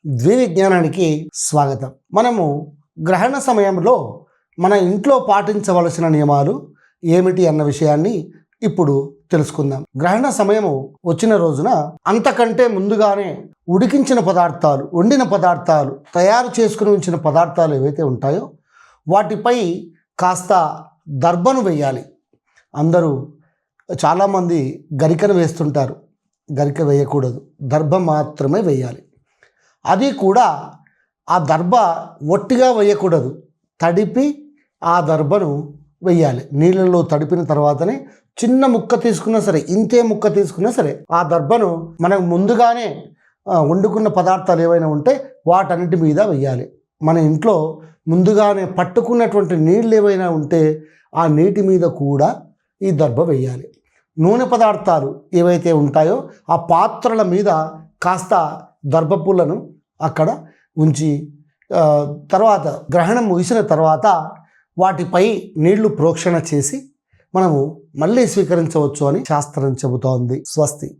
ద్వివిజ్ఞానానికి స్వాగతం. మనము గ్రహణ సమయంలో మన ఇంట్లో పాటించవలసిన నియమాలు ఏమిటి అన్న విషయాన్ని ఇప్పుడు తెలుసుకుందాం. గ్రహణ సమయము వచ్చిన రోజున అంతకంటే ముందుగానే ఉడికించిన పదార్థాలు, వండిన పదార్థాలు, తయారు చేసుకుని ఉంచిన పదార్థాలు ఏవైతే ఉంటాయో వాటిపై కాస్త దర్భను వేయాలి. అందరూ చాలామంది గరికను వేస్తుంటారు. గరిక వేయకూడదు, దర్భ మాత్రమే వేయాలి. అది కూడా ఆ దర్భ ఒట్టిగా వేయకూడదు, తడిపి ఆ దర్భను వేయాలి. నీళ్ళలో తడిపిన తర్వాతనే చిన్న ముక్క తీసుకున్నా సరే, ఇంతే ముక్క తీసుకున్నా సరే, ఆ దర్భను మనకు ముందుగానే వండుకున్న పదార్థాలు ఏవైనా ఉంటే వాటన్నిటి మీద వేయాలి. మన ఇంట్లో ముందుగానే పట్టుకున్నటువంటి నీళ్ళు ఏవైనా ఉంటే ఆ నీటి మీద కూడా ఈ దర్భ వేయాలి. నూనె పదార్థాలు ఏవైతే ఉంటాయో ఆ పాత్రల మీద కాస్త దర్భపులను అక్కడ ఉంచి తర్వాత గ్రహణం ముగిసిన తర్వాత వాటిపై నీళ్లు ప్రోక్షణ చేసి మనము మళ్ళీ స్వీకరించవచ్చు అని శాస్త్రం చెబుతోంది. స్వస్తి.